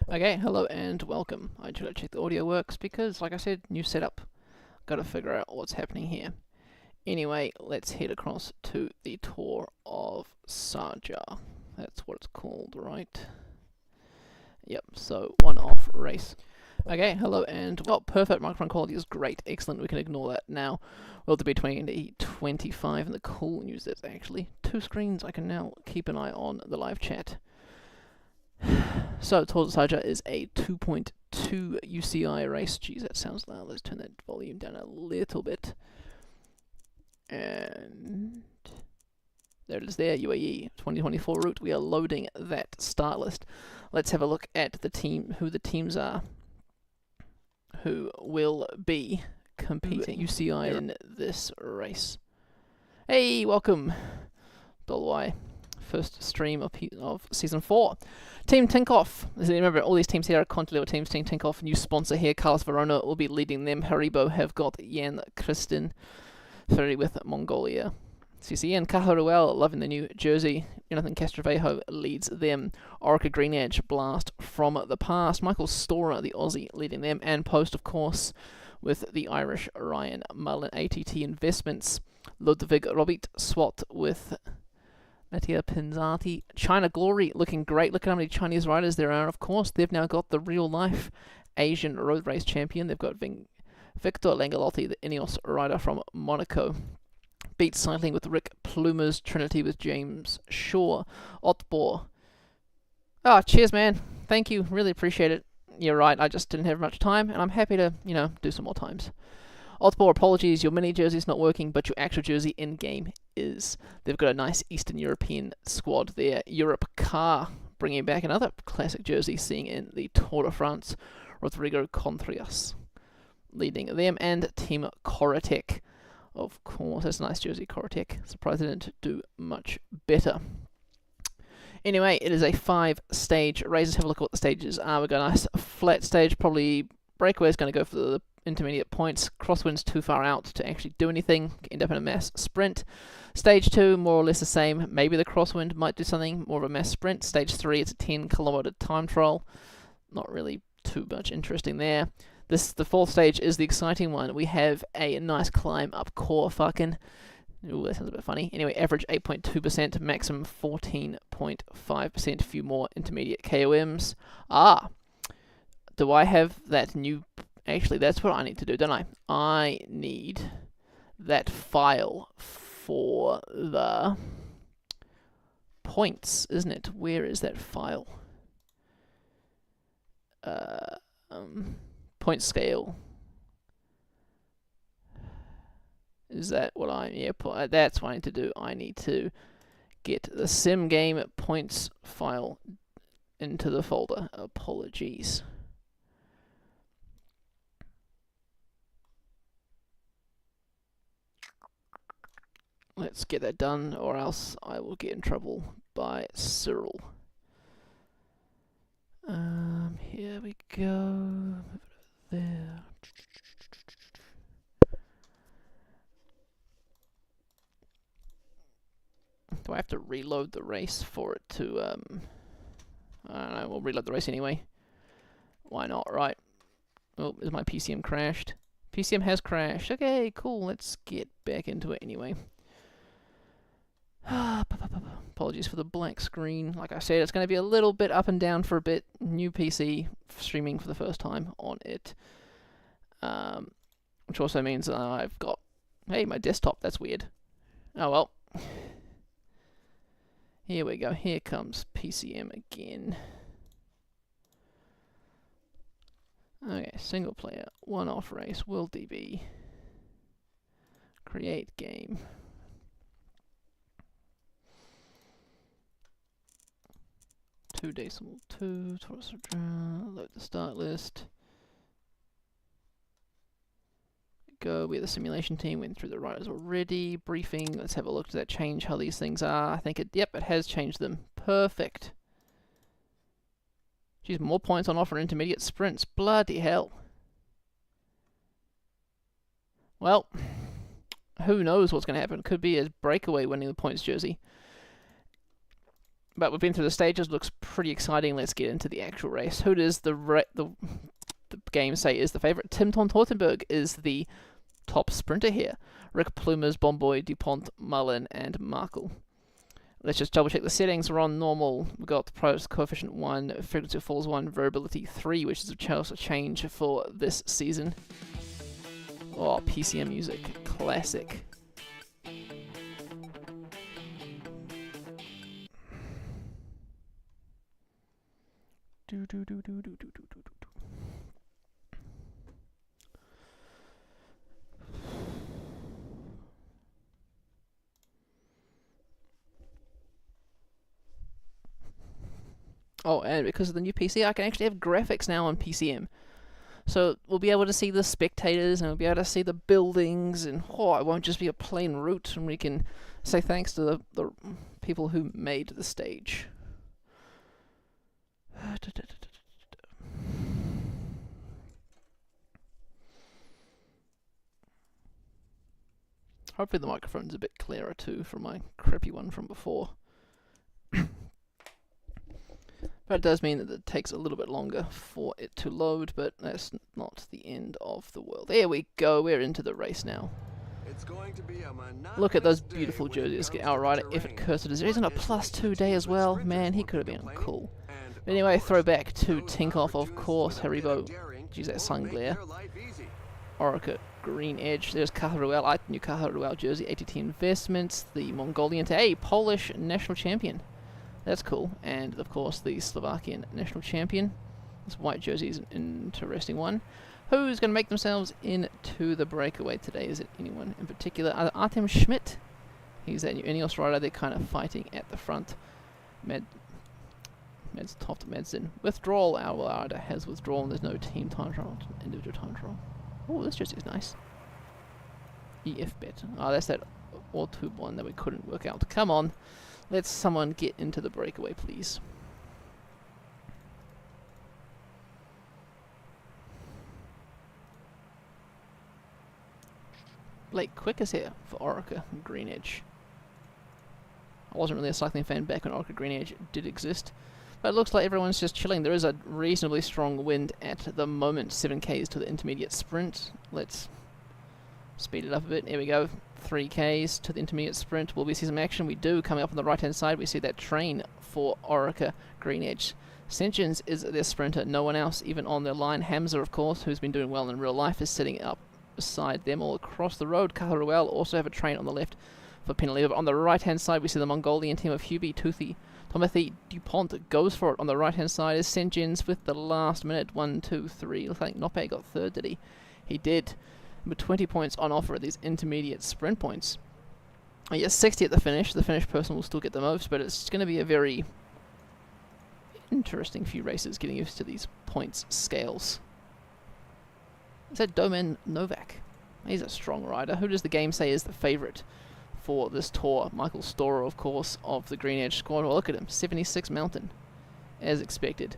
Okay, hello and welcome. I just gotta check the audio works because, like I said, new setup. Gotta figure out what's happening here. Anyway, let's head across to the tour of Sharjah. That's what it's called, right? Yep, so one-off race. Okay, hello and well, perfect. Microphone quality is great, excellent. We can ignore that now. Well, to be 2025, and the cool news is actually two screens. I can now keep an eye on the live chat. So, Tour de Sharjah is a 2.2 UCI race. Jeez, that sounds loud. Let's turn that volume down a little bit. And there it is there, UAE 2024 route. We are loading that start list. Let's have a look at the team, who the teams are, who will be competing UCI in this race. Hey, welcome, Dolwai. First stream of season 4. Team Tinkoff. Remember, all these teams here are Conti level teams. Team Tinkoff, new sponsor here. Carlos Verona will be leading them. Haribo have got Jan Kristin. Ferry with Mongolia. CCN Cajaruel loving the new jersey. Jonathan Castrovejo leads them. Orica Green Edge Blast from the past. Michael Storer, the Aussie, leading them. And Post, of course, with the Irish Ryan Mullen. ATT Investments. Ludwig Robit SWAT with Mattia Pinzati. China Glory looking great. Look at how many Chinese riders there are, of course. They've now got the real-life Asian road race champion. They've got Victor Langalotti, the Ineos rider from Monaco. Beat Cycling with Rick Plumers. Trinity with James Shaw. Otbor. Ah, cheers, man. Thank you. Really appreciate it. You're right, I just didn't have much time, and I'm happy to, do some more times. Otbor, apologies, your mini jersey's not working, but your actual jersey in-game is. They've got a nice Eastern European squad there. Europe Car bringing back another classic jersey, seeing in the Tour de France. Rodrigo Contreras leading them, and Team Corotec. Of course, that's a nice jersey, Corotec. Surprised they didn't do much better. Anyway, it is a 5-stage race. Let's have a look at what the stages are. We've got a nice flat stage, probably breakaway is going to go for the intermediate points. Crosswind's too far out to actually do anything. End up in a mass sprint. Stage 2, more or less the same. Maybe the crosswind might do something, more of a mass sprint. Stage 3, it's a 10-kilometer time trial. Not really too much interesting there. The 4th stage is the exciting one. We have a nice climb up core fucking. Ooh, that sounds a bit funny. Anyway, average 8.2%, maximum 14.5%. A few more intermediate KOMs. Do I have that new... Actually, that's what I need to do, don't I? I need that file for the points, isn't it? Where is that file? Point scale. Is that what that's what I need to do. I need to get the SimGame points file into the folder. Apologies. Let's get that done, or else I will get in trouble by Cyril. Here we go. Move it there. Do I have to reload the race for it to, I don't know, we'll reload the race anyway. Why not, right? Oh, is my PCM crashed? PCM has crashed. Okay, cool, let's get back into it anyway. Apologies for the black screen. Like I said, it's going to be a little bit up and down for a bit. New PC, streaming for the first time on it. Which also means I've got... Hey, my desktop, that's weird. Oh well. Here we go. Here comes PCM again. Okay, single player, one-off race, World DB. Create game. Decimal 2, load the start list. Go, we're the simulation team, went through the riders already. Briefing, let's have a look. Does that change how these things are? I think it has changed them. Perfect. Geez, more points on offer in intermediate sprints. Bloody hell. Well, who knows what's going to happen. Could be a breakaway winning the points jersey. But we've been through the stages, looks pretty exciting. Let's get into the actual race. Who does the game say is the favourite? Tim von Teutenberg is the top sprinter here. Rick Plumers, Bomboy, DuPont, Mullen, and Markle. Let's just double check the settings. We're on normal. We've got the pros coefficient 1, frequency of falls 1, variability 3, which is a change for this season. Oh, PCM music. Classic. Oh, and because of the new PC, I can actually have graphics now on PCM. So we'll be able to see the spectators, and we'll be able to see the buildings, and it won't just be a plain route, and we can say thanks to the people who made the stage. Hopefully the microphone's a bit clearer too from my crappy one from before. But it does mean that it takes a little bit longer for it to load, but that's not the end of the world. There we go, we're into the race now. It's going to be a Look at those beautiful jerseys. Get our rider, Effort Cursor. Isn't a +2 day as well? Man, he could have been cool. But anyway, throwback to Tinkoff, of course. Haribo, geez, that sun glare. Orica, Green Edge. There's Caharuel. I knew Caharuel jersey. ATT Investments. The Mongolian. Hey, Polish national champion. That's cool. And, of course, the Slovakian national champion. This white jersey is an interesting one. Who's going to make themselves into the breakaway today? Is it anyone in particular? Artem Schmidt. He's that new Ineos rider. They're kind of fighting at the front. Med's Toft Medicine. Withdrawal. Our rider has withdrawn. There's no team time trial, individual time trial. Oh, this jersey is nice. EF bet. Oh, that's that Ortube one that we couldn't work out. Come on. Let someone get into the breakaway, please. Blake Quick is here for Orica Green Edge. I wasn't really a cycling fan back when Orica Green Edge did exist. But it looks like everyone's just chilling. There is a reasonably strong wind at the moment. 7Ks to the intermediate sprint. Let's speed it up a bit. Here we go. 3Ks to the intermediate sprint. Will we see some action? We do. Coming up on the right-hand side, we see that train for Orica Green Edge. Sentjens is their sprinter. No one else even on their line. Hamza, of course, who's been doing well in real life, is sitting up beside them all across the road. Caharuel also have a train on the left for Penaleva. But on the right-hand side, we see the Mongolian team of Hubie, Tuthi, Timothy DuPont goes for it. On the right-hand side is Sentjens with the last minute. 1, 2, 3. Looks like Nope got third, did he? He did. With 20 points on offer at these intermediate sprint points. Oh, yes, 60 at the finish. The finish person will still get the most, but it's going to be a very interesting few races getting used to these points scales. Is that Domen Novak? He's a strong rider. Who does the game say is the favourite for this tour? Michael Storer, of course, of the Green Edge squad. Well, look at him. 76 Mountain, as expected.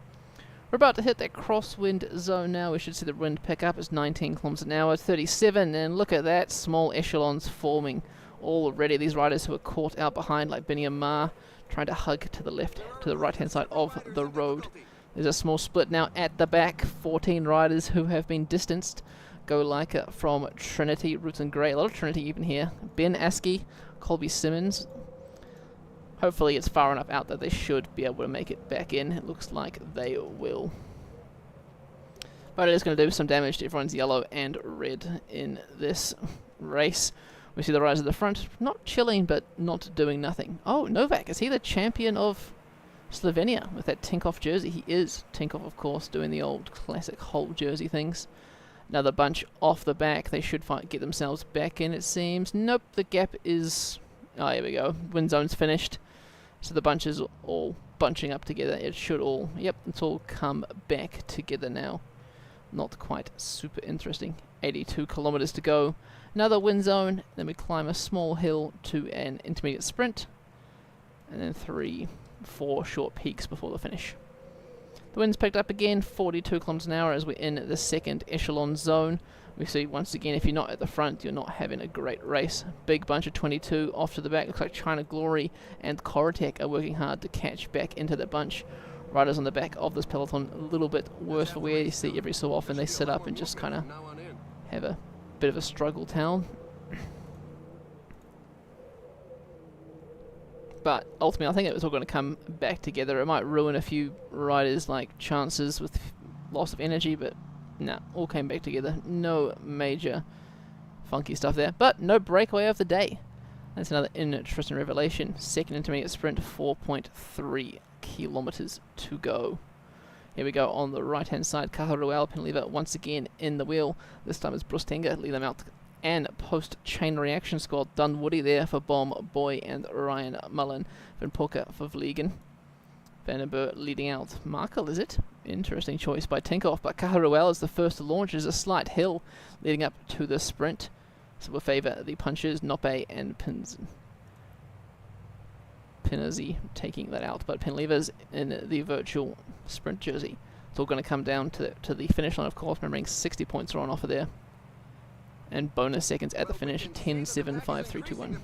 We're about to hit that crosswind zone now. We should see the wind pick up. It's 19 kilometers an hour, 37, and look at that. Small echelons forming already. These riders who are caught out behind, like Benny Amar, trying to hug to the left, to the right-hand side of the road. There's a small split now at the back. 14 riders who have been distanced. Go Leica from Trinity, Roots and Grey. A lot of Trinity even here. Ben Askey, Colby Simmons. Hopefully it's far enough out that they should be able to make it back in. It looks like they will. But it is going to do some damage to everyone's yellow and red in this race. We see the riders at the front, not chilling, but not doing nothing. Oh, Novak, is he the champion of Slovenia with that Tinkoff jersey? He is. Tinkoff, of course, doing the old classic whole jersey things. Another bunch off the back. They should get themselves back in, it seems. Nope, the gap is... Oh, here we go. Wind zone's finished. So the bunch is all bunching up together. It should all... Yep, it's all come back together now. Not quite super interesting. 82 kilometers to go. Another wind zone. Then we climb a small hill to an intermediate sprint. And then 3, 4 short peaks before the finish. The wind's picked up again. 42 kilometers an hour as we're in the second echelon zone. We see once again, if you're not at the front, you're not having a great race. Big bunch of 22 off to the back. Looks like China Glory and Koratek are working hard to catch back into that bunch. Riders on the back of this peloton a little bit worse for wear. You see every so often they sit up and just kind of have a bit of a struggle town. But ultimately, I think it was all going to come back together. It might ruin a few riders' like chances with loss of energy, but nah, all came back together. No major funky stuff there, but no breakaway of the day. That's another interesting revelation. Second intermediate sprint, 4.3 kilometers to go. Here we go on the right hand side. Kaharuel Penlever once again in the wheel. This time it's Brustenga, Lila Mount, and post chain reaction squad. Dunwoody there for Bomb Boy and Ryan Mullen. Van Poker for Vliegen. Vandenberg leading out. Markel, is it? Interesting choice by Tinkoff, but Kaharuel is the first to launch. There's a slight hill leading up to the sprint, so we'll favour the punchers, Noppe and Pinazzi taking that out, but Penlever's in the virtual sprint jersey. It's all going to come down to the finish line, of course, remembering 60 points are on offer there. And bonus seconds at the finish, 10, 7, 5, 3, 2, 1.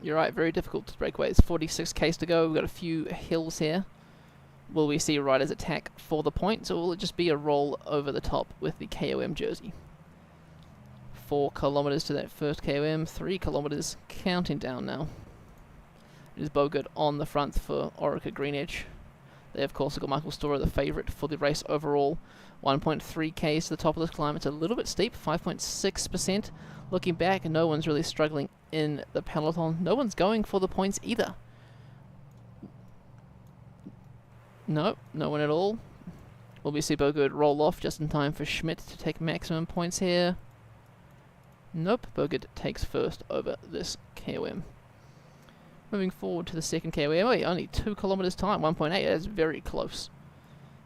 You're right, very difficult to break away. It's 46 k's to go. We've got a few hills here. Will we see riders attack for the points, or will it just be a roll over the top with the KOM jersey? 4 kilometers to that first KOM, 3 kilometers, counting down now. It is Bogert on the front for Orica Green Edge. They of course have got Michael Storer, the favourite for the race overall. 1.3 k's to the top of this climb. It's a little bit steep, 5.6%. Looking back, no one's really struggling in the peloton. No one's going for the points either. No, no one at all. Will we see Bogert roll off just in time for Schmidt to take maximum points here? Nope, Bogert takes first over this KOM. Moving forward to the second KOM, only 2 kilometers time, 1.8, that's very close.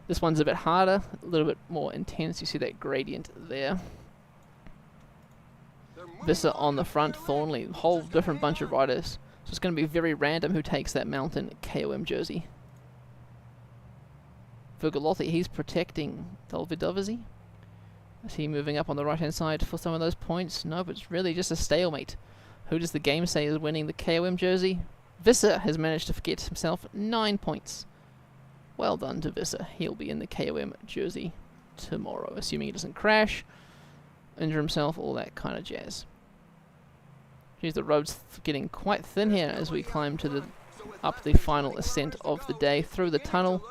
This one's a bit harder, a little bit more intense, you see that gradient there. Visser on the front, Thornley, whole different bunch of riders. So it's going to be very random who takes that mountain KOM jersey. Vergalotti, he's protecting Davidov, is he? Is he moving up on the right hand side for some of those points? No, but it's really just a stalemate. Who does the game say is winning the KOM jersey? Visser has managed to get himself 9 points. Well done to Visser. He'll be in the KOM jersey tomorrow, assuming he doesn't crash, injure himself, all that kind of jazz. Geez, the road's getting quite thin here as we climb to up the final ascent of the day through the tunnel.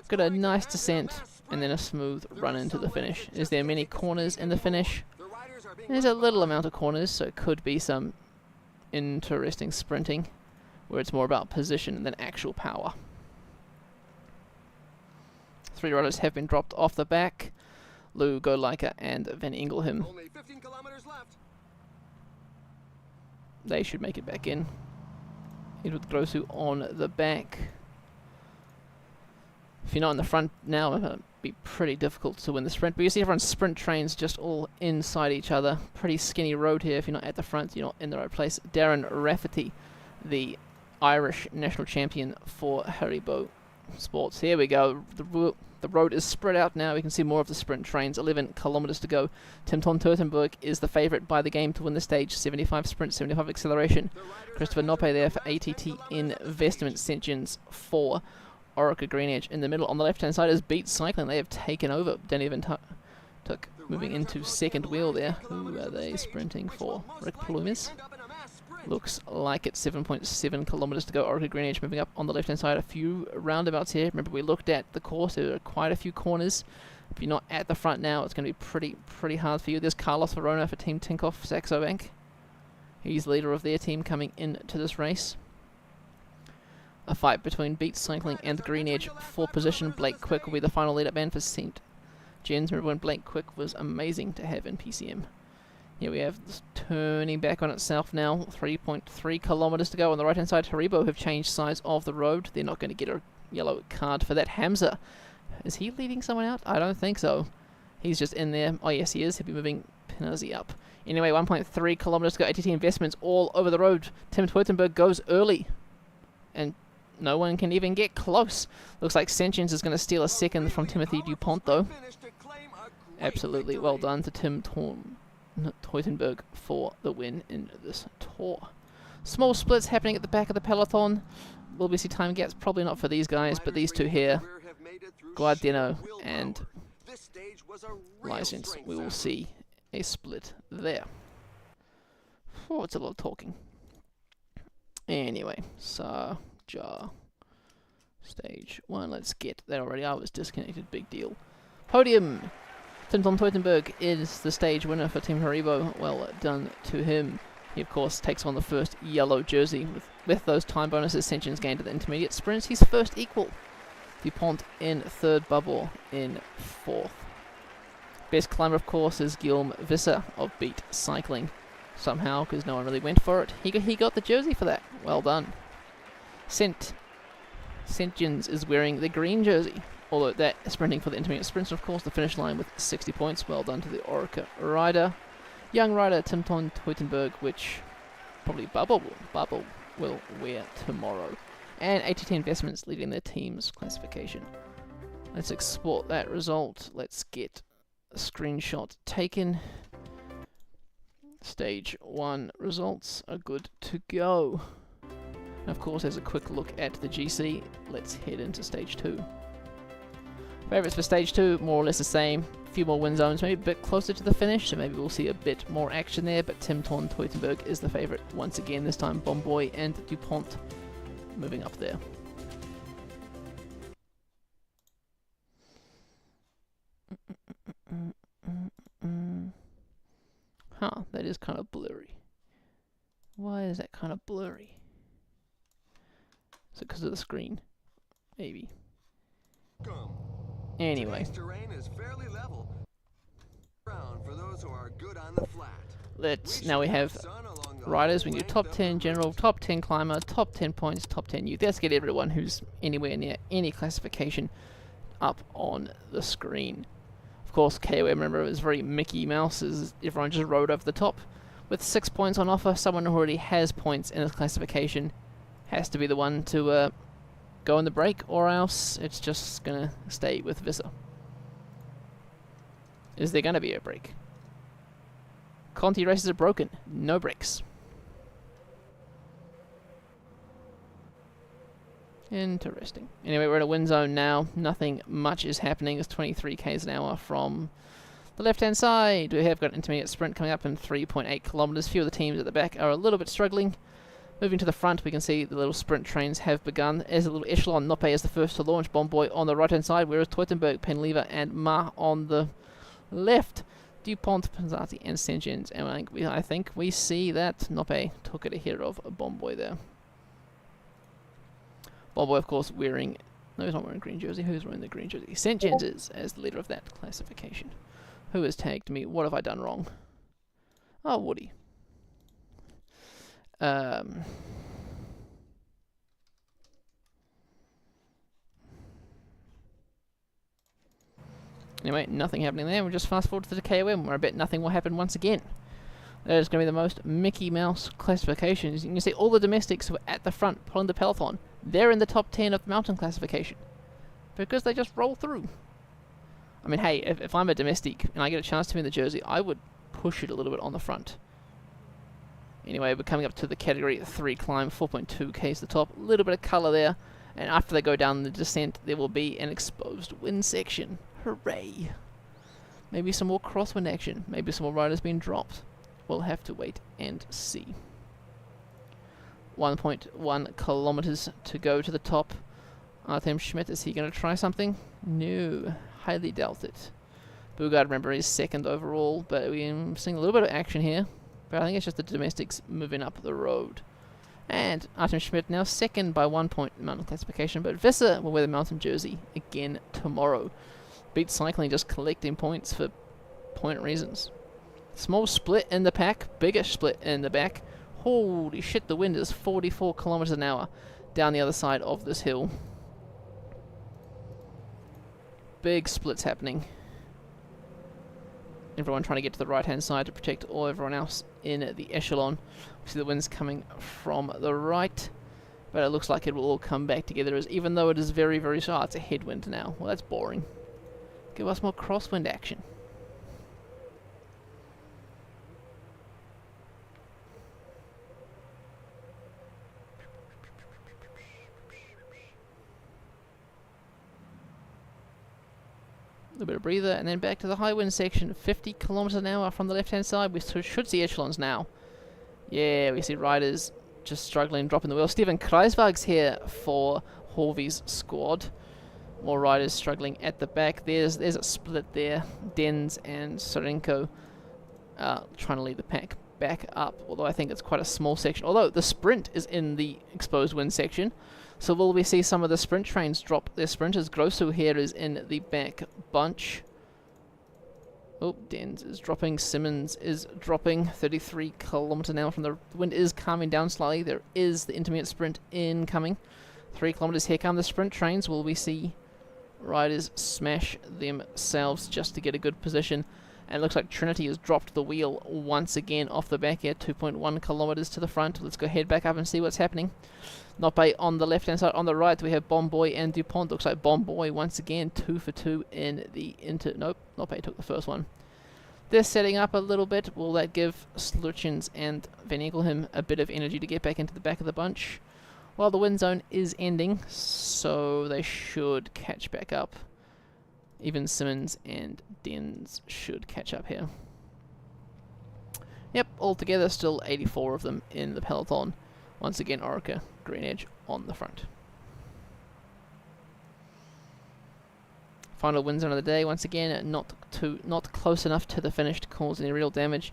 Got a nice descent and then a smooth run into the finish. Is there many corners in the finish? There's a little amount of corners, so it could be some interesting sprinting where it's more about position than actual power. 3 riders have been dropped off the back. Lou, Goliker and Van Ingelheim. Only 15 kilometers left. They should make it back in. Edward Grosu on the back. If you're not in the front now, it'll be pretty difficult to win the sprint. But you see everyone's sprint trains just all inside each other. Pretty skinny road here. If you're not at the front, you're not in the right place. Darren Rafferty, the Irish national champion for Haribo Sports. Here we go. The road is spread out now. We can see more of the sprint trains. 11 kilometers to go. Tim Ton Turtenberg is the favourite by the game to win the stage. 75 sprint, 75 acceleration. Christopher Noppe there for ATT Investment St. John's for Orica Green Edge. In the middle on the left hand side is Beat Cycling. They have taken over. Danny Van Tuck moving into second wheel there. Who are they sprinting for? Rick Plumis. Looks like it's 7.7 kilometers to go. Orica Green Edge moving up on the left hand side. A few roundabouts here. Remember, we looked at the course. There are quite a few corners. If you're not at the front now, it's going to be pretty hard for you. There's Carlos Verona for Team Tinkoff Saxo Bank. He's leader of their team coming into this race. A fight between Beat Cycling and Green Edge for position. Blake Quick will be the final lead-up man for St. John's. Remember when Blake Quick was amazing to have in PCM. Here we have this turning back on itself now. 3.3 kilometers to go. On the right-hand side, Haribo have changed sides of the road. They're not going to get a yellow card for that. Hamza, is he leading someone out? I don't think so. He's just in there. Oh, yes, he is. He'll be moving Pinazzi up. Anyway, 1.3 kilometers to go. ATT Investments all over the road. Tim Twertenberg goes early. And No one can even get close. Looks like Sentience is going to steal a second from Timothy Dupont, though. Absolutely well done to Tim Teutenberg for the win in this tour. Small splits happening at the back of the peloton. Will we see time gaps? Probably not for these guys, but these two here, Guardino and License, we will see a split there. Oh, it's a lot of talking. Anyway, Sharjah. Stage 1, let's get there already. I was disconnected, big deal. Podium! Tim Teutenberg is the stage winner for Team Haribo. Well done to him. He, of course, takes on the first yellow jersey. With those time bonuses, Sentience gained at the intermediate sprints. He's first equal. Dupont in third, Bubble in fourth. Best climber, of course, is Guillaume Visser of Beat Cycling. Somehow, because no one really went for it, he got the jersey for that. Well done. Sentience is wearing the green jersey. Although that sprinting for the intermediate sprints, of course, the finish line with 60 points. Well done to the Orica rider. Young rider Tim Teutenberg, which probably Bubble will wear tomorrow. And ATT Investments leading their team's classification. Let's export that result. Let's get a screenshot taken. Stage 1 results are good to go. And of course, as a quick look at the GC, let's head into Stage 2. Favourites for Stage 2, more or less the same. A few more win zones, maybe a bit closer to the finish, so maybe we'll see a bit more action there, but Tim Teutenberg is the favourite once again, this time Bomboy and Dupont moving up there. Huh, that is kind of blurry. Why is that kind of blurry? Is it because of the screen? Maybe. Anyway. Now we have riders. We can do top 10 general, top 10 climber, top 10 points, top 10 youth. Let's get everyone who's anywhere near any classification up on the screen. Of course, KOM, remember, is very Mickey Mouse, as everyone just rode over the top. With 6 points on offer, someone who already has points in his classification has to be the one to go in the break, or else it's just going to stay with Visser. Is there going to be a break? Conti races are broken. No breaks. Interesting. Anyway, we're in a win zone now. Nothing much is happening. It's 23 km an hour from the left-hand side. We have got an intermediate sprint coming up in 3.8 kilometers. Few of the teams at the back are a little bit struggling. Moving to the front, we can see the little sprint trains have begun. As a little echelon, Nope is the first to launch. Bomboy on the right-hand side, whereas Teutenberg, Penlever, and Ma on the left. Dupont, Panzati, and Sentience. And I think we see that Nope took it ahead of Bomboy there. Bomboy, of course, wearing... No, he's not wearing green jersey. Who's wearing the green jersey? Sentience is, as the leader of that classification. Who has tagged me? What have I done wrong? Oh, Woody. Anyway, nothing happening there. We'll just fast forward to the KOM, where I bet nothing will happen once again. That is going to be the most Mickey Mouse classifications. You can see all the domestics who are at the front pulling the peloton. They're in the top 10 of the mountain classification. Because they just roll through. I mean, hey, if I'm a domestic and I get a chance to win the jersey, I would push it a little bit on the front. Anyway, we're coming up to the category 3 climb, 4.2 k's to the top. A little bit of colour there. And after they go down the descent, there will be an exposed wind section. Hooray! Maybe some more crosswind action. Maybe some more riders being dropped. We'll have to wait and see. 1.1 kilometers to go to the top. Artem Schmidt, is he going to try something? No, highly doubt it. Bugard, remember, is second overall, but we're seeing a little bit of action here. But I think it's just the domestics moving up the road. And Artem Schmidt now second by 1 point in mountain classification, but Visser will wear the mountain jersey again tomorrow. Beat Cycling just collecting points for point reasons. Small split in the pack, bigger split in the back. Holy shit, the wind is 44 kilometers an hour down the other side of this hill. Big splits happening. Everyone trying to get to the right-hand side to protect everyone else in the echelon. We see the winds coming from the right. But it looks like it will all come back together, as even though it is very, very sharp, it's a headwind now. Well, that's boring. Give us more crosswind action. A little bit of breather, and then back to the high wind section. 50 kilometers an hour from the left-hand side. We should see echelons now. Yeah, we see riders just struggling, dropping the wheel. Steven Kreiswag's here for Horvy's squad. More riders struggling at the back. There's a split there. Dens and Sorenko trying to lead the pack back up, although I think it's quite a small section. Although the sprint is in the exposed wind section. So will we see some of the sprint trains drop their sprinters? Grosu here is in the back bunch. Oh, Dens is dropping. Simmons is dropping. 33 kilometers an hour from the wind is calming down slightly. There is the intermediate sprint incoming. 3 kilometers. Here come the sprint trains. Will we see riders smash themselves just to get a good position? And it looks like Trinity has dropped the wheel once again off the back here. 2.1 kilometers to the front. Let's go head back up and see what's happening. Nope on the left hand side. On the right we have Bomboy and Dupont. Looks like Bomboy once again 2 for 2 in the Nope, Nope took the first one. They're setting up a little bit. Will that give Sluchins and Van Egelhem a bit of energy to get back into the back of the bunch? Well, the wind zone is ending, so they should catch back up. Even Simmons and Dens should catch up here. Yep, altogether still 84 of them in the peloton. Once again, Orica, Green Edge on the front. Final wind zone of the day, once again, not close enough to the finish to cause any real damage.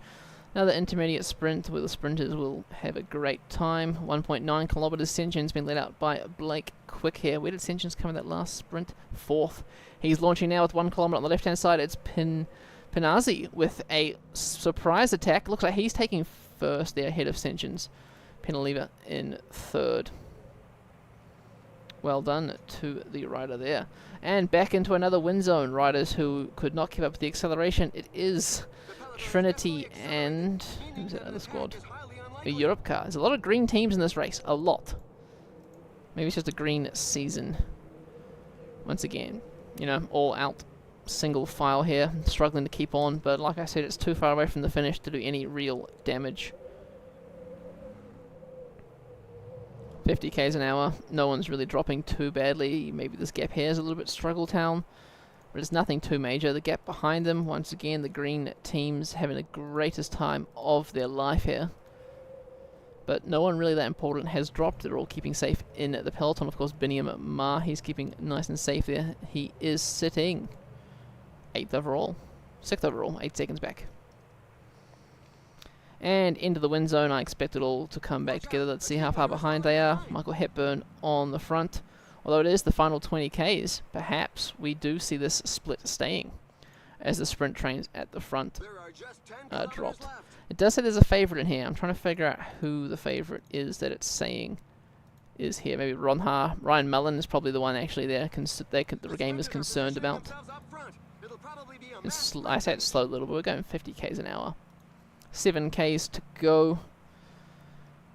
Another intermediate sprint where the sprinters will have a great time. 1.9 kilometers. Senjin's been led out by Blake Quick here. Where did Senjin's come in that last sprint? 4th. He's launching now with 1 kilometer on the left-hand side. It's Pinazzi with a surprise attack. Looks like he's taking first there ahead of Senjin's. Penaliva in 3rd. Well done to the rider there. And back into another wind zone. Riders who could not keep up with the acceleration. It is Trinity and who's that other squad? A Europe car. There's a lot of green teams in this race. A lot. Maybe it's just a green season. Once again, you know, all out single file here. Struggling to keep on, but like I said, it's too far away from the finish to do any real damage. 50 k's an hour. No one's really dropping too badly. Maybe this gap here is a little bit struggle town. But it's nothing too major. The gap behind them, once again, the green teams having the greatest time of their life here. But no one really that important has dropped. They're all keeping safe in the peloton. Of course, Biniam Ma, he's keeping nice and safe there. He is sitting 8th overall. 6th overall, 8 seconds back. And into the wind zone, I expect it all to come back together. Let's see how far behind they are. Michael Hepburn on the front. Although it is the final 20 k's, perhaps we do see this split staying as the sprint trains at the front dropped. It does say there's a favourite in here. I'm trying to figure out who the favourite is that it's saying is here. Maybe Ronha. Ryan Mullen is probably the one actually there the game is concerned about. I say it's slow a little, but we're going 50 k's an hour. 7 k's to go.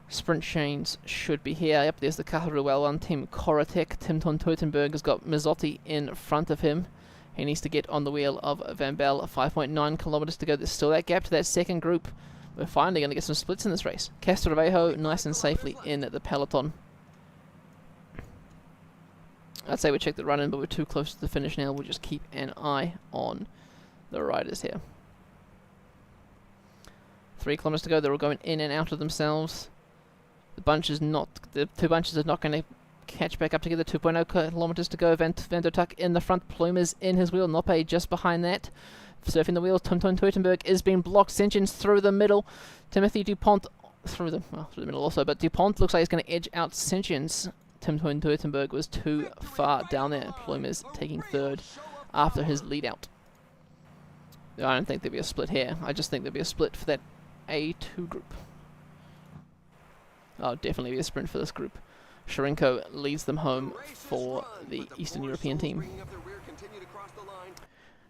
Sprint chains should be here. Yep, there's the Caharuel one team. Korotek. Tim von Teutenberg has got Mazzotti in front of him. He needs to get on the wheel of Van Bell. 5.9 kilometers to go. There's still that gap to that second group. We're finally going to get some splits in this race. Castrovejo nice and safely in the peloton. I'd say we check the run-in, but we're too close to the finish now. We'll just keep an eye on the riders here. 3 kilometers to go. They're all going in and out of themselves. The two bunches are not going to catch back up together. 2.0 kilometers to go. Van der Tuck in the front. Plume is in his wheel. Noppe just behind that. Surfing the wheels. Tim von Teutenberg is being blocked. Senjins through the middle. Timothy Dupont through the middle also. But Dupont looks like he's going to edge out Senjins. Tim von Teutenberg was too far down there. Plume is taking 3rd after his lead out. I don't think there'll be a split here. I just think there'll be a split for that A2 group. Oh, definitely be a sprint for this group. Sharenko leads them home for the Eastern European team.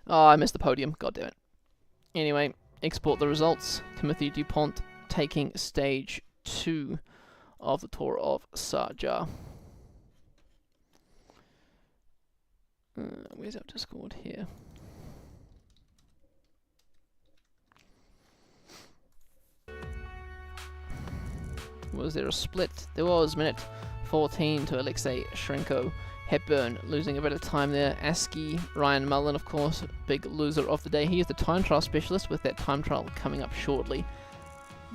Oh, I missed the podium. God damn it. Anyway, export the results. Timothy Dupont taking stage 2 of the Tour of Sharjah. Where's our Discord here? Was there a split? There was. Minute 14 to Alexei Shrenko. Hepburn losing a bit of time there. Askey, Ryan Mullen, of course, big loser of the day. He is the time trial specialist with that time trial coming up shortly.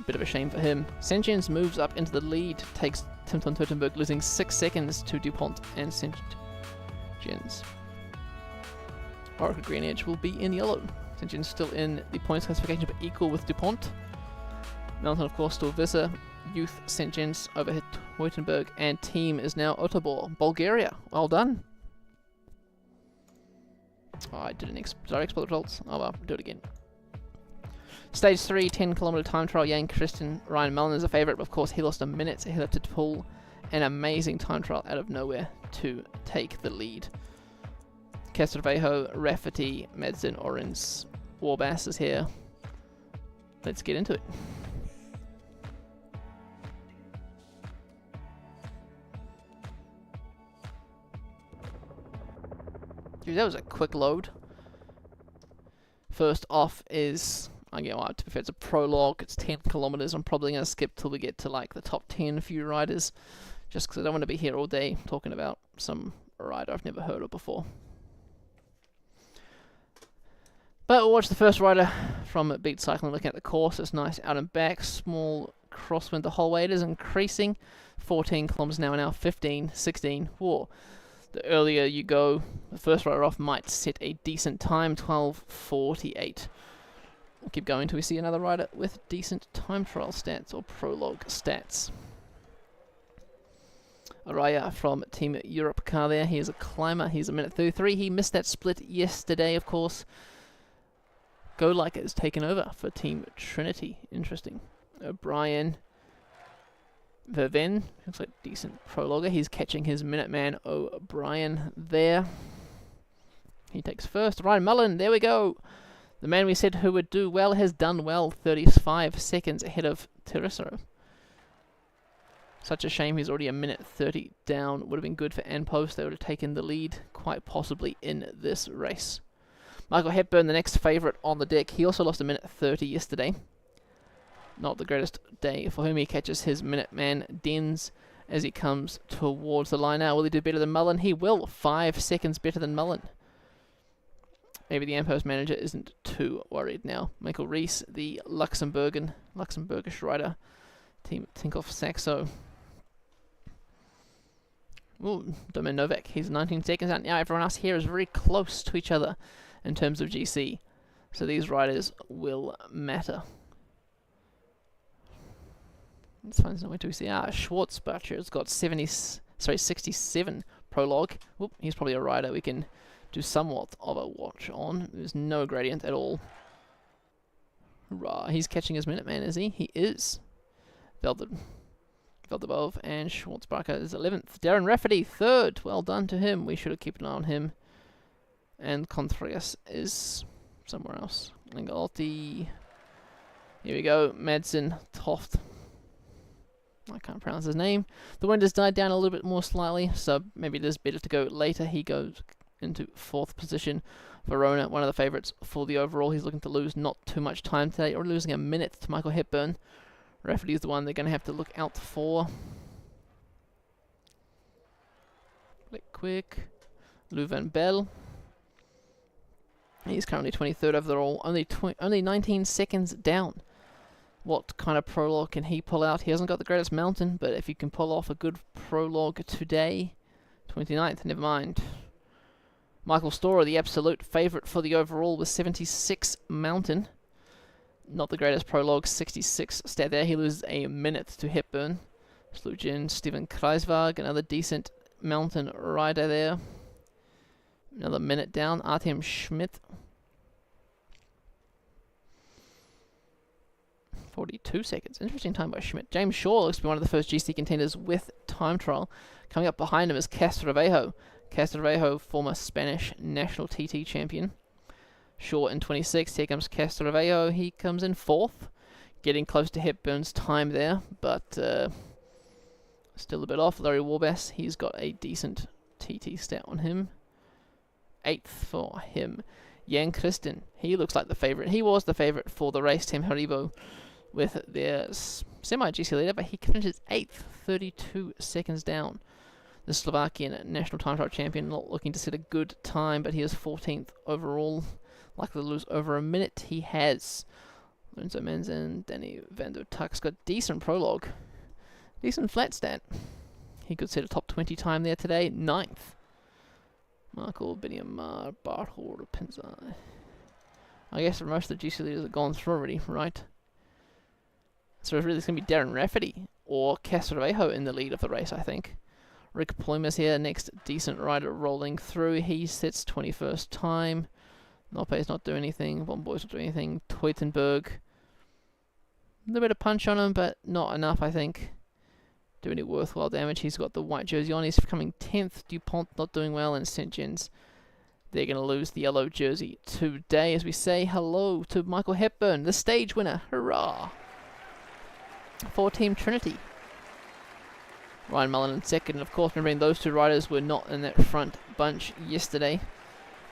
Bit of a shame for him. Saint-Gens moves up into the lead, takes Tim van Tottenberg, losing 6 seconds to DuPont and Saint-Gens. Oracle Green Edge will be in yellow. Saint-Gens still in the points classification, but equal with DuPont. Mountain, of course, still Visa. Youth Saint-Gens overhit Teutenberg, and team is now Otobor, Bulgaria. Well done. Oh, I did I export the results? Oh well, do it again. Stage 3, 10km time trial. Jan Christian, Ryan Mullen is a favourite, but of course he lost a minute, so he'll have to pull an amazing time trial out of nowhere to take the lead. Castrovejo, Rafferty, Madsen, Orens, Warbass is here. Let's get into it. Dude, that was a quick load. First off is, again, well, to be fair, it's a prologue. It's 10 kilometers. I'm probably going to skip till we get to like the top 10 few riders, just because I don't want to be here all day talking about some rider I've never heard of before. But we'll watch the first rider from Beat Cycling, looking at the course. It's nice out and back, small crosswind the whole way. It is increasing. 14 kilometers an hour, 15, 16. Whoa. The earlier you go, the first rider off might set a decent time, 12:48. We'll keep going until we see another rider with decent time trial stats or prologue stats. Araya from Team Europe car there. He is a climber. He's a minute 33. He missed that split yesterday, of course. Go Like It has taken over for Team Trinity. Interesting. O'Brien. Verven, looks like a decent prologuer. He's catching his Minuteman O'Brien there. He takes first. Ryan Mullen, there we go. The man we said who would do well has done well. 35 seconds ahead of Tercero. Such a shame he's already a minute 30 down. Would have been good for Anpost. They would have taken the lead quite possibly in this race. Michael Hepburn, the next favourite on the deck. He also lost a minute 30 yesterday. Not the greatest day for him. He catches his Minuteman Dens as he comes towards the line now. Will he do better than Mullen? He will. 5 seconds better than Mullen. Maybe the Ampost manager isn't too worried now. Michael Rees, the Luxembourgish rider. Team Tinkoff Saxo. Ooh, Domin Novak. He's 19 seconds out now. Everyone else here is very close to each other in terms of GC. So these riders will matter. Let's find somewhere to see. Schwarzbacher has got 67 prologue. Whoop, he's probably a rider we can do somewhat of a watch on. There's no gradient at all. Hurrah, he's catching his Minuteman, is he? He is. Veldebov and Schwarzbacher is 11th. Darren Rafferty, 3rd. Well done to him. We should have kept an eye on him. And Contreras is somewhere else. Lingalti. Here we go. Madsen Toft. I can't pronounce his name. The wind has died down a little bit more slightly, so maybe it is better to go later. He goes into 4th position. Verona, one of the favourites for the overall. He's looking to lose not too much time today, or losing a minute to Michael Hepburn. Rafferty is the one they're going to have to look out for. Click quick. Louvain Bell. He's currently 23rd overall, only 19 seconds down. What kind of prologue can he pull out? He hasn't got the greatest mountain, but if you can pull off a good prologue today, 29th, never mind. Michael Storer, the absolute favourite for the overall, with 76 mountain. Not the greatest prologue, 66 stat there. He loses a minute to Hepburn. Slugin, Steven Kreiswag, another decent mountain rider there. Another minute down. Artem Schmidt. 42 seconds. Interesting time by Schmidt. James Shaw looks to be one of the first GC contenders with time trial. Coming up behind him is Castrovejo. Castrovejo, former Spanish national TT champion. Shaw in 26th. Here comes Castrovejo. He comes in 4th. Getting close to Hepburn's time there, but Still a bit off. Larry Warbass, he's got a decent TT stat on him. 8th for him. Jan Christen, he looks like the favourite. He was the favourite for the race. Team Haribo with their semi-GC leader, but he finishes 8th, 32 seconds down. The Slovakian national time trial champion not looking to set a good time, but he is 14th overall. Likely to lose over a minute. He has. Lorenzo Manzan, Danny Van der Tuck's got decent prologue. Decent flat stat. He could set a top 20 time there today. 9th. Michael Binyamar, Barthold, Pinzai. I guess most of the GC leaders have gone through already, right? So it's really going to be Darren Rafferty or Castrejo in the lead of the race, I think. Rick Ploymus here, next decent rider rolling through. He sits 21st time. Nope's not doing anything. Von Boy's not doing anything. Teutenberg. A little bit of punch on him, but not enough, I think. Do any worthwhile damage. He's got the white jersey on. He's coming 10th. DuPont not doing well. And St. John's, they're going to lose the yellow jersey today as we say hello to Michael Hepburn, the stage winner. Hurrah! For Team Trinity. Ryan Mullen in second. And of course, remembering those two riders were not in that front bunch yesterday.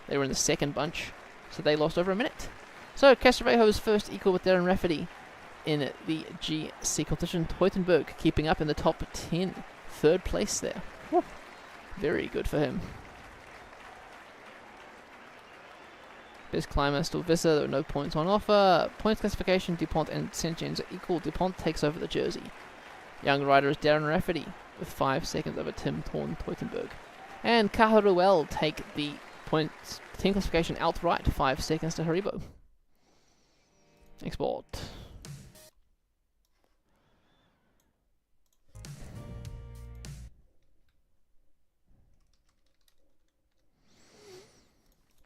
They were in the second bunch. So they lost over a minute. So Castrejo's first equal with Darren Rafferty in the GC competition. Teutenberg keeping up in the top 10. 3rd place there. Woo. Very good for him. Best climber still Visser. There are no points on offer. Points classification, DuPont and St. James are equal. DuPont takes over the jersey. Young rider is Darren Rafferty with 5 seconds over Tim Thorn Teutenberg. And Caja Ruel take the points team classification outright. 5 seconds to Haribo. Export.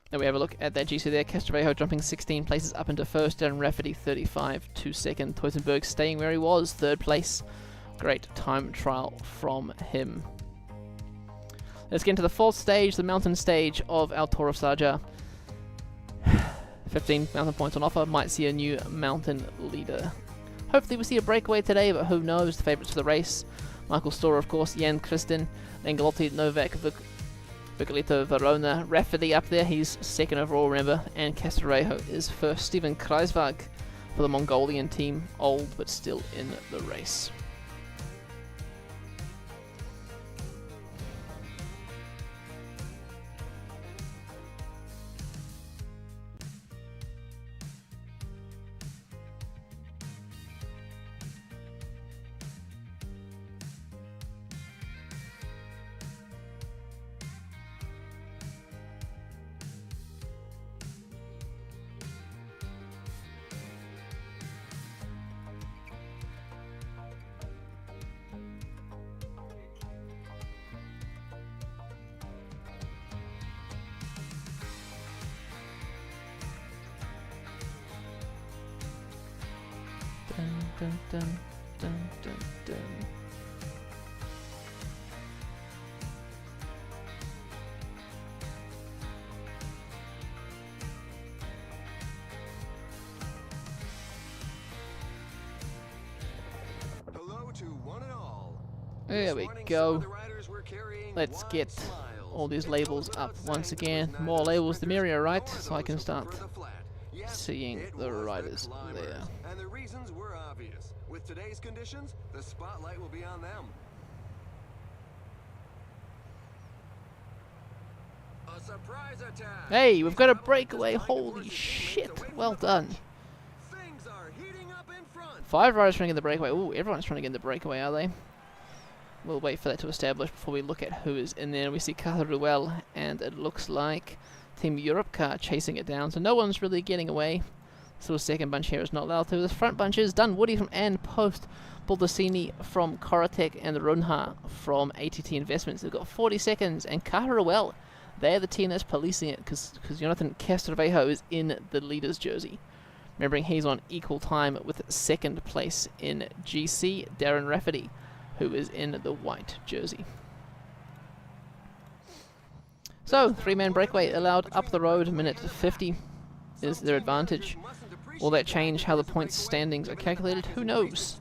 Then we have a look at that GC there. Castrejo jumping 16 places up into first. Darren Rafferty 35 to second. Teutenberg staying where he was, 3rd place. Great time trial from him. Let's get into the 4th stage, the mountain stage of our Tour of Sharjah. 15 mountain points on offer. Might see a new mountain leader. Hopefully we see a breakaway today, but who knows? The favourites for the race. Michael Storer, of course. Jan Christen. Engalotti, Novak, Vigolito, Verona. Rafferty up there. He's 2nd overall, remember. And Castrejo is first. Steven Kreiswag for the Mongolian team. Old, but still in the race. Dun, dun, dun, dun, dun. Hello to one and all. There we go. Let's get all these labels up once again. More labels the merrier, right? So I can start seeing the riders there. And the reasons were obvious. With today's conditions, the spotlight will be on them. A surprise attack. Hey, we've got a breakaway. Holy shit. Well done. Things are heating up in front. 5 riders trying to get the breakaway. Ooh, everyone's trying to get the breakaway, are they? We'll wait for that to establish before we look at who is in there. We see Caja Ruel, and it looks like Team Europe car chasing it down, so no one's really getting away. So the second bunch here is not allowed to. This front bunch is Dunwoody from and Post, Baldacini from Coratec, and Runha from ATT Investments. They've got 40 seconds, and Caja Ruel, they're the team that's policing it, because Jonathan Castrejo is in the leader's jersey. Remembering he's on equal time with 2nd place in GC, Darren Rafferty, who is in the white jersey. So, 3-man breakaway allowed up the road, minute 50 is their advantage. Will that change how the points standings are calculated? Who knows?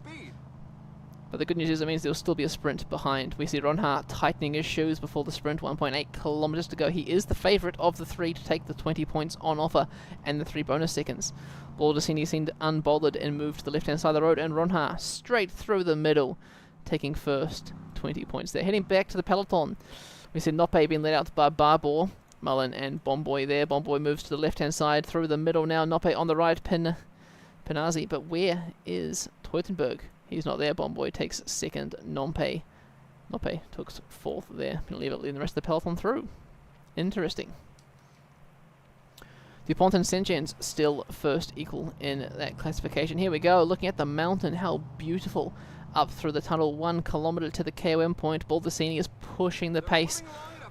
But the good news is it means there'll still be a sprint behind. We see Ronha tightening his shoes before the sprint. 1.8 kilometers to go. He is the favorite of the three to take the 20 points on offer and the 3 bonus seconds. Baldacini seemed unbothered and moved to the left-hand side of the road, and Ronha straight through the middle, taking first 20 points there. Heading back to the peloton, we see Nope being led out by Barbour, Mullen and Bomboy there. Bomboy moves to the left-hand side, through the middle now. Nope on the right, Pinazi. But where is Teutenberg? He's not there. Bomboy takes second. Nope took fourth there. Leaving the rest of the peloton through. Interesting. DuPont and Saint-Gens still first equal in that classification. Here we go, looking at the mountain. How beautiful. Up through the tunnel, 1 kilometer to the KOM point. Baldacini is pushing the pace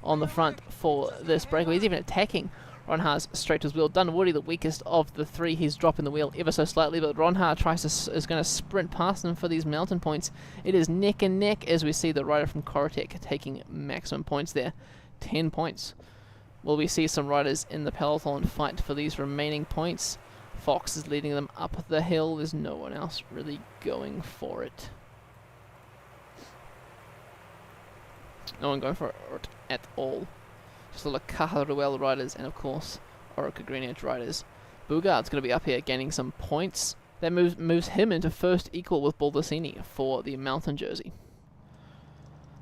on the front for this breakaway. He's even attacking Ronha's straight to his wheel. Dunwoody, the weakest of the three. He's dropping the wheel ever so slightly, but Ronha is going to sprint past him for these mountain points. It is neck and neck as we see the rider from Korotec taking maximum points there. 10 points. Will we see some riders in the peloton fight for these remaining points? Fox is leading them up the hill. There's no one else really going for it. No one going for it at all. Just a lot of Caja-Ruel riders and, of course, Orica Green Edge riders. Bugard's going to be up here gaining some points. That moves him into first equal with Baldacini for the mountain jersey.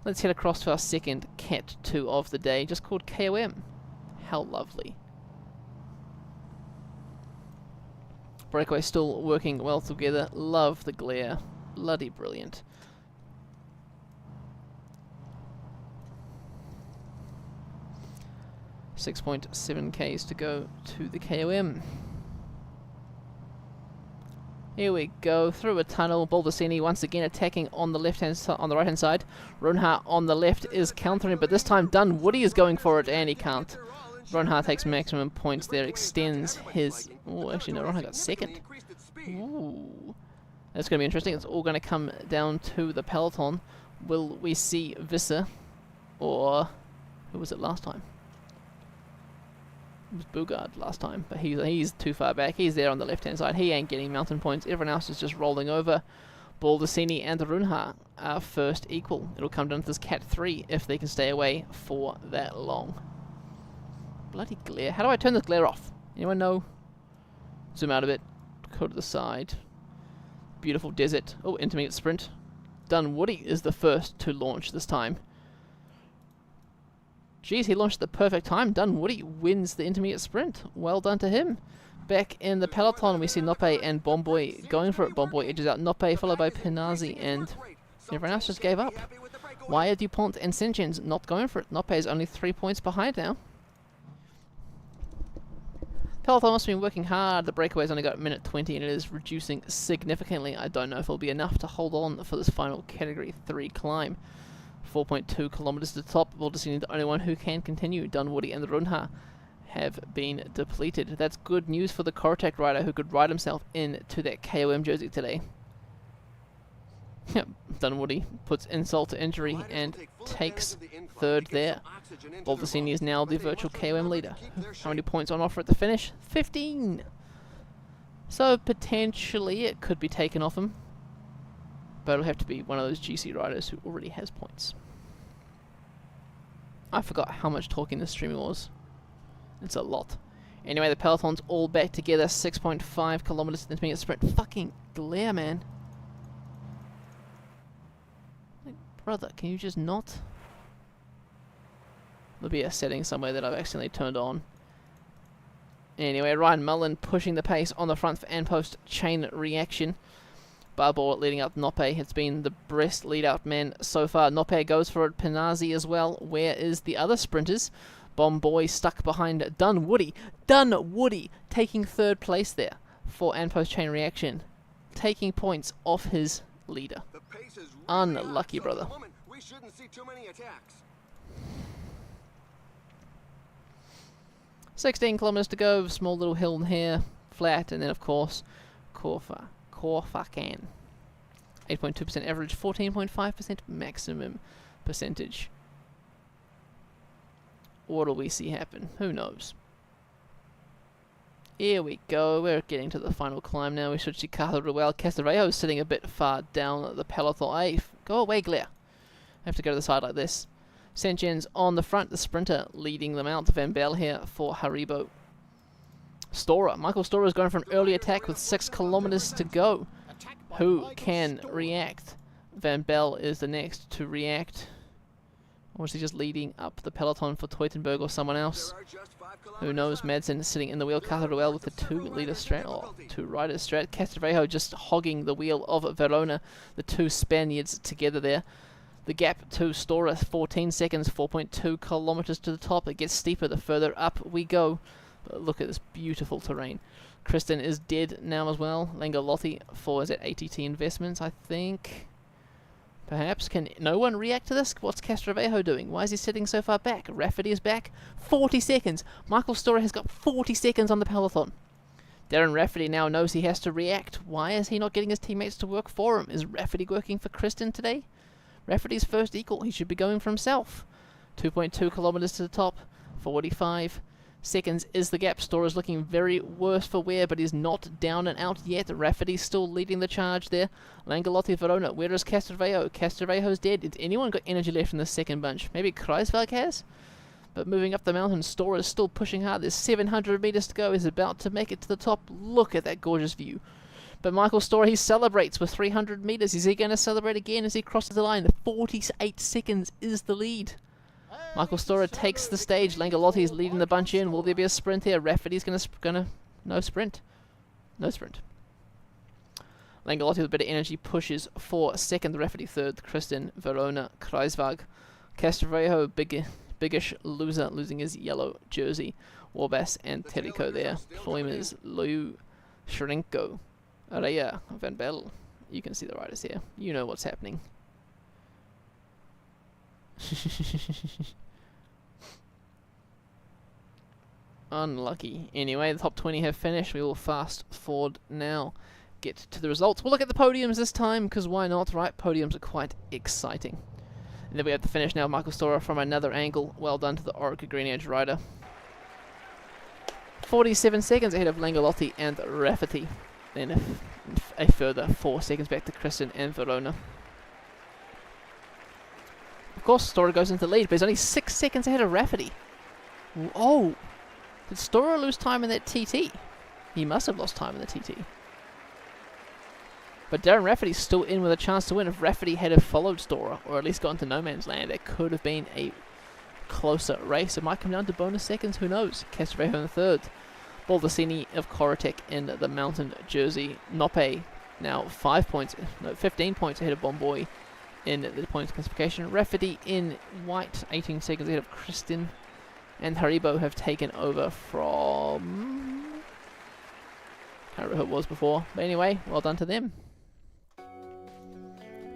Let's head across to our second Cat 2 of the day, just called KOM. How lovely. Breakaway still working well together. Love the glare. Bloody brilliant. .7 Ks to go to the KOM. Here we go, through a tunnel. Baldacini once again attacking on the on the right hand side. Ronha on the left is countering, but this time Dunwoody is going for it, and he can't. Ronha takes maximum points there, extends his... Oh, actually no, Ronha got second. Ooh. That's going to be interesting. It's all going to come down to the peloton. Will we see Visser, or who was it last time? It was Bugard last time, but he's too far back. He's there on the left-hand side. He ain't getting mountain points. Everyone else is just rolling over. Baldacini and Ronha are first equal. It'll come down to this Cat 3 if they can stay away for that long. Bloody glare. How do I turn this glare off? Anyone know? Zoom out a bit. Go to the side. Beautiful desert. Oh, intermediate sprint. Dunwoody is the first to launch this time. Geez, he launched at the perfect time. Dunwoody wins the intermediate sprint. Well done to him. Back in the peloton, we see Nope and Bomboy going for it. Bomboy edges out Nope, followed by Pinazi, and everyone else just gave up. Why are DuPont and Saint-Gens not going for it? Nope is only 3 points behind now. Peloton must have been working hard. The breakaway's only got a minute 20, and it is reducing significantly. I don't know if it'll be enough to hold on for this final Category 3 climb. 4.2 kilometers to the top. Baldacini the only one who can continue. Dunwoody and the Ronha have been depleted. That's good news for the Korotec rider who could ride himself into that KOM jersey today. Yep, Dunwoody puts insult to injury and takes third there. Baldacini is now the virtual KOM leader. How many points on offer at the finish? 15! So potentially it could be taken off him. But it'll have to be one of those GC riders who already has points. I forgot how much talking this streaming was. It's a lot. Anyway, the peloton's all back together. 6.5 kilometers to the intermediate sprint. Fucking glare, man. Like, brother, can you just not? There'll be a setting somewhere that I've accidentally turned on. Anyway, Ryan Mullen pushing the pace on the front for and-post chain reaction. Barbour leading up Nope. It's been the best lead-out man so far. Nope goes for it. Pinazi as well. Where is the other sprinters? Bomboy stuck behind Dunwoody. Dunwoody taking third place there for and post chain reaction. Taking points off his leader. Unlucky, brother. We shouldn't see too many attacks. 16 kilometers to go. Small little hill here. Flat. And then, of course, Corfacan. 8.2% average, 14.5% maximum percentage. What'll we see happen? Who knows? Here we go. We're getting to the final climb now. We should see Castrovejo. Castrovejo sitting a bit far down the peloton. Hey, go away, Glare. I have to go to the side like this. Sanchez on the front, the sprinter leading them out. Van Bell here for Haribo. Stora. Michael Stora is going for an early attack with 6 kilometers to go. Who can react? Van Bell is the next to react. Or is he just leading up the peloton for Teutenberg or someone else? Who knows? Madsen sitting in the wheel. Castrovejo with the 2-leader strat, or 2-rider strat. Castrovejo just hogging the wheel of Verona. The 2 Spaniards together there. The gap to Stora, 14 seconds, 4.2 kilometers to the top. It gets steeper the further up we go. But look at this beautiful terrain. Kristen is dead now as well. Langolotti for, is it ATT Investments, I think? Perhaps. Can no one react to this? What's Castrovejo doing? Why is he sitting so far back? Rafferty is back. 40 seconds. Michael Stora has got 40 seconds on the peloton. Darren Rafferty now knows he has to react. Why is he not getting his teammates to work for him? Is Rafferty working for Kristen today? Rafferty's first equal. He should be going for himself. 2.2 kilometers to the top. 45 seconds is the gap. Stora's looking very worse for wear, but he's not down and out yet. Rafferty's still leading the charge there. Langolotti, Verona. Where is Castrovejo? Castrovejo's dead. Has anyone got energy left in the second bunch? Maybe Kreisberg has? But moving up the mountain, Stora is still pushing hard. There's 700 meters to go. He's about to make it to the top. Look at that gorgeous view. But Michael Stora, he celebrates with 300 meters. Is he going to celebrate again as he crosses the line? 48 seconds is the lead. Michael Stora takes the stage. Langolotti is leading the bunch in. Will there be a sprint here? Rafferty's gonna no sprint. No sprint. Langolotti with a bit of energy pushes for second. Rafferty third. Kristen, Verona, Kreisberg. Castrovejo, biggish loser, losing his yellow jersey. Warbass and Terrico there. Ploimers, Liu, Shrenko, Araya, Van Bell. You can see the riders here. You know what's happening. Unlucky. Anyway, the top 20 have finished. We will fast forward now. Get to the results. We'll look at the podiums this time, because why not, right? Podiums are quite exciting. And then we have the finish now. Michael Stora from another angle. Well done to the Orica Green Edge rider. 47 seconds ahead of Langolotti and Rafferty. Then a further 4 seconds back to Kristen and Verona. Of course, Stora goes into the lead, but he's only 6 seconds ahead of Rafferty. Oh! Did Stora lose time in that TT? He must have lost time in the TT. But Darren Rafferty's still in with a chance to win. If Rafferty had have followed Stora, or at least gone to no man's land, that could have been a closer race. It might come down to bonus seconds, who knows? Castrovejo in the third. Baldacini of Korotek in the mountain jersey. Nope now 15 points ahead of Bomboy in the points classification. Rafferty in white, 18 seconds ahead of Kristen. And Haribo have taken over from... can't remember who it was before. But anyway, well done to them.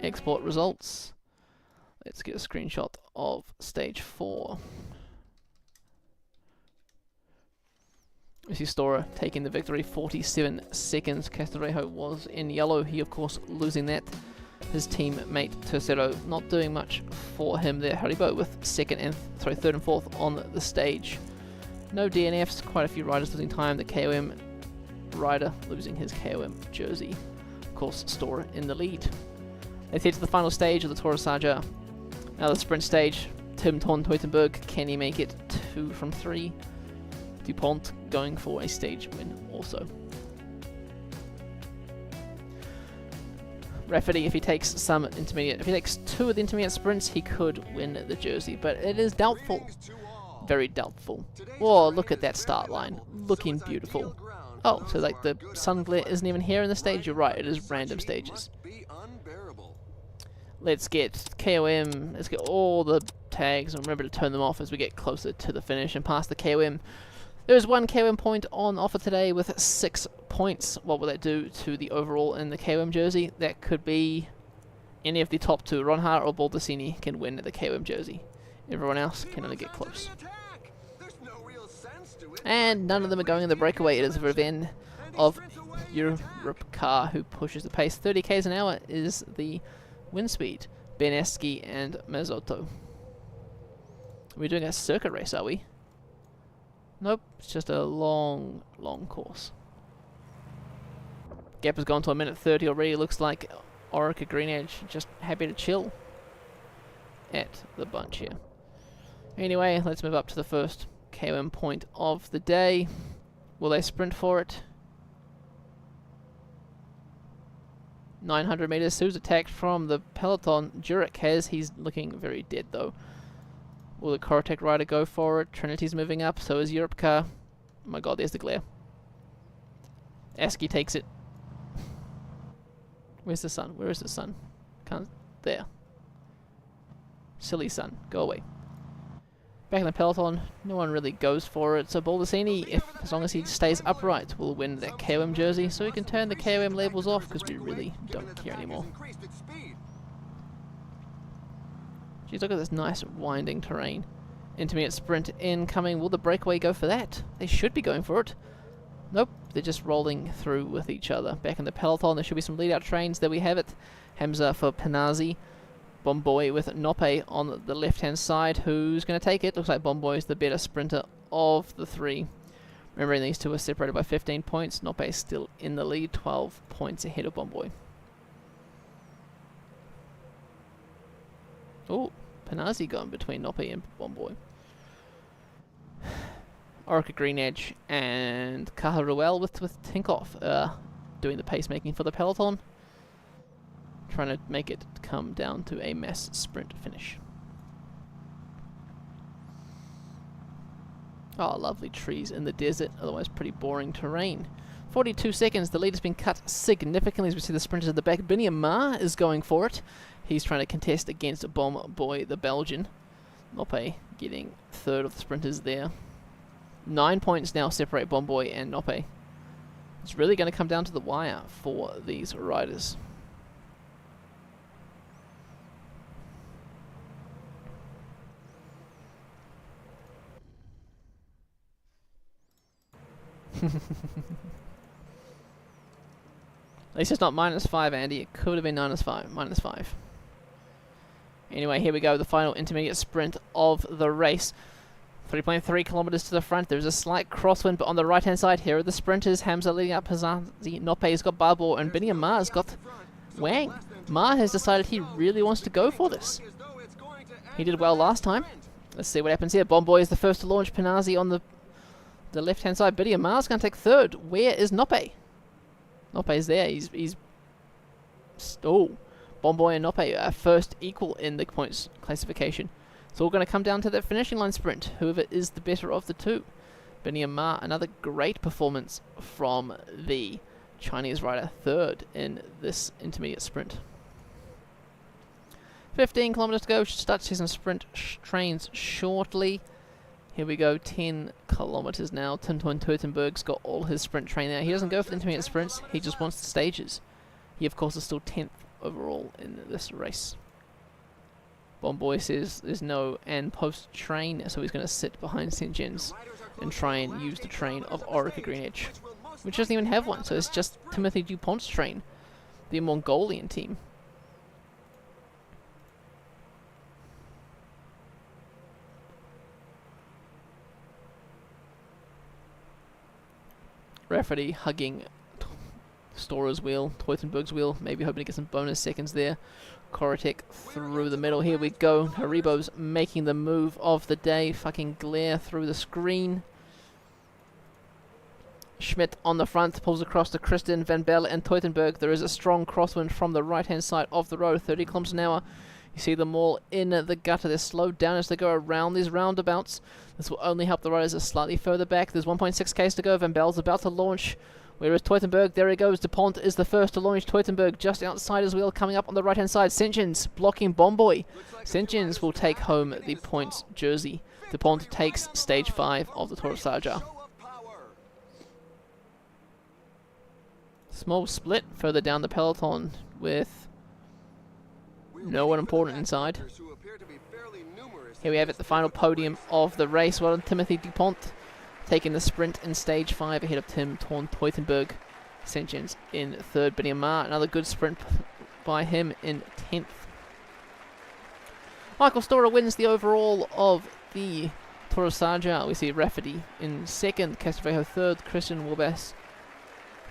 Export results. Let's get a screenshot of stage 4. We see Stora taking the victory, 47 seconds. Castrovejo was in yellow. He, of course, losing that. His teammate Tercero not doing much for him there. Haribo with third and fourth on the stage. No DNFs, quite a few riders losing time. The KOM rider losing his KOM jersey. Of course, Stora in the lead. Let's head to the final stage of the Tour of Sharjah. Now the sprint stage. Tim Ton Teutenberg, can he make it 2 from 3? DuPont going for a stage win also. Rafferty, if he takes some intermediate, if he takes 2 of the intermediate sprints, he could win the jersey, but it is doubtful. Very doubtful. Whoa, look at that start line. Looking beautiful. Oh, so like the sun glare isn't even here in the stage? You're right, it is random stages. Let's get KOM, let's get all the tags, and remember to turn them off as we get closer to the finish and past the KOM. There is 1 KOM point on offer today with 6 points. What will that do to the overall in the KOM jersey? That could be any of the top 2. Ronhar or Baldacini can win the KOM jersey. Everyone else can only get close. And none of them are going in the breakaway. It is Verven of Europe car who pushes the pace. 30 k's an hour is the wind speed. Beneski and Mazzotto. We're doing a circuit race, are we? Nope, it's just a long, long course. Gap has gone to 1:30 already. Looks like Orica Green Edge just happy to chill at the bunch here. Anyway, let's move up to the first KOM point of the day. Will they sprint for it? 900 meters. Who's attacked from the peloton? Jurek has. He's looking very dead though. Will the Corotec rider go for it? Trinity's moving up. So is Europcar. Oh my god, there's the glare. Askey takes it. Where's the sun? Where is the sun? Can't. There. Silly sun. Go away. Back in the peloton, no one really goes for it. So Baldacini, as long as he stays upright, will win that KOM jersey. So he can turn the KOM labels off because we really don't care anymore. Jeez, look at this nice winding terrain. Intermediate sprint incoming. Will the breakaway go for that? They should be going for it. Nope, they're just rolling through with each other. Back in the peloton, there should be some lead-out trains. There we have it. Hamza for Panazi. Bomboy with Nope on the left-hand side. Who's going to take it? Looks like Bomboy is the better sprinter of the three. Remembering these two are separated by 15 points. Nope is still in the lead, 12 points ahead of Bomboy. Oh, Panazi going between Nope and Bomboy. Orica Green Edge and Caharuel with Tinkoff doing the pacemaking for the peloton. Trying to make it come down to a mass sprint finish. Oh, lovely trees in the desert, otherwise pretty boring terrain. 42 seconds, the lead has been cut significantly as we see the sprinters at the back. Biniam Ma is going for it. He's trying to contest against Bomboy, the Belgian. Nope getting third of the sprinters there. 9 points now separate Bomboy and Nope. It's really going to come down to the wire for these riders. At least it's not -5, Andy. It could have been -5. Anyway, here we go. The final intermediate sprint of the race. 3.3 kilometers to the front. There's a slight crosswind, but on the right-hand side, here are the sprinters. Hamza leading up. Hazazi, Nope's got Barbour, and Biniam Ma's got Wang. Ma has decided he really wants to go for this. He did well last time. Let's see what happens here. Bomboy is the first to launch. Panazi on the left-hand side. Biniam Ma's going to take third. Where is Nope? Nope's there. He's oh, Bomboy and Nope are first equal in the points classification. It's all going to come down to that finishing line sprint. Whoever is the better of the two. Biniam Ma, another great performance from the Chinese rider, third in this intermediate sprint. 15 kilometers to go. Should start to see some sprint trains shortly. Here we go, 10 kilometers now. Tim Teutenberg's got all his sprint train there. He doesn't go for the intermediate sprints, he just wants the stages. He, of course, is still 10th overall in this race. Bomboy says there's no and post train, so he's going to sit behind St. Jens and try and use the train of Orica Green Edge, which doesn't even have one, so it's just Timothy Dupont's train, the Mongolian team. Rafferty hugging Storer's wheel, Teutenberg's wheel, maybe hoping to get some bonus seconds there. Corotec through the middle. Here we go. Haribo's making the move of the day. Fucking glare through the screen. Schmidt on the front pulls across to Christian, Van Belle and Teutenberg. There is a strong crosswind from the right-hand side of the road. 30 kilometers an hour. You see them all in the gutter. They're slowed down as they go around these roundabouts. This will only help the riders slightly further back. There's 1.6 k's to go. Van Belle's about to launch. Where is Teutenberg? There he goes. Dupont is the first to launch. Teutenberg just outside his wheel, coming up on the right-hand side. St. Jens blocking Bomboy. St. Jens will take home the points jersey. Dupont takes stage 5 of the Tour of Sharjah. Small split further down the peloton with no one important inside. Here we have it, the final podium of the race. Well done, Timothy Dupont, taking the sprint in stage 5 ahead of Tim Teutenberg. St. Jens in third. Biniam Ma, another good sprint by him in 10th. Michael Storer wins the overall of the Tour of Sharjah, we see Rafferty in second, Castillejo third, Christian Warbes,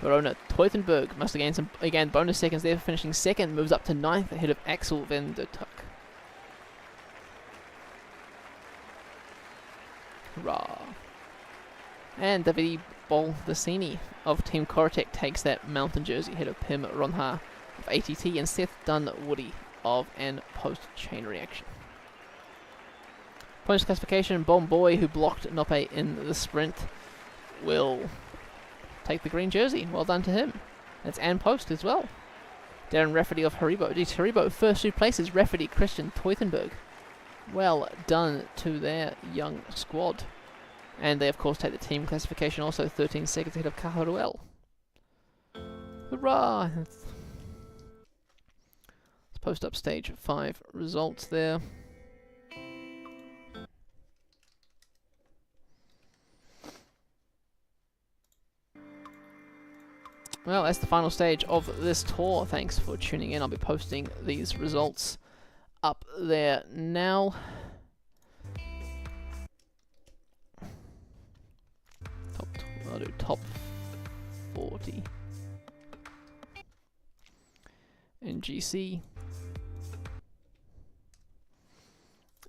Verona, Teutenberg must have gained some, again, bonus seconds there, finishing second, moves up to ninth ahead of Axel van der Tuck. Hurrah. And Davide Baldacini of Team Corotec takes that mountain jersey ahead of Pim Ronha of ATT and Seth Dunwoody of An Post Chain Reaction. Points classification, Bomb Boy, who blocked Nope in the sprint, will take the green jersey. Well done to him. That's An Post as well. Darren Rafferty of Haribo. Geez, Haribo, first 2 places, Rafferty, Christian, Teutenberg. Well done to their young squad. And they, of course, take the team classification also 13 seconds ahead of Cajaruel. Hurrah! Let's post up stage 5 results there. Well, that's the final stage of this tour. Thanks for tuning in. I'll be posting these results up there now. I'll do top 40 in GC.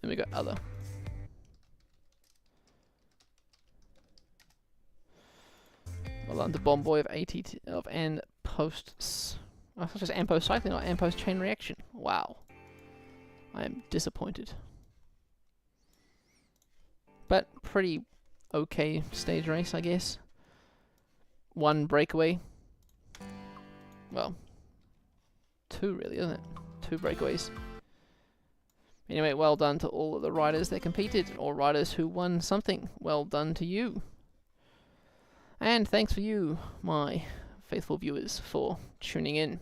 Then we got other. Well done to Bomboy of ATT of An Posts. Oh, it's just An Post Cycling, not An Post Chain Reaction. Wow. I am disappointed. But pretty okay stage race, I guess. 1 breakaway. Well, 2 really, isn't it? 2 breakaways. Anyway, well done to all of the riders that competed, or riders who won something. Well done to you. And thanks for you, my faithful viewers, for tuning in.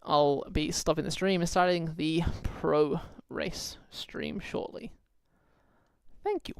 I'll be stopping the stream and starting the pro race stream shortly. Thank you.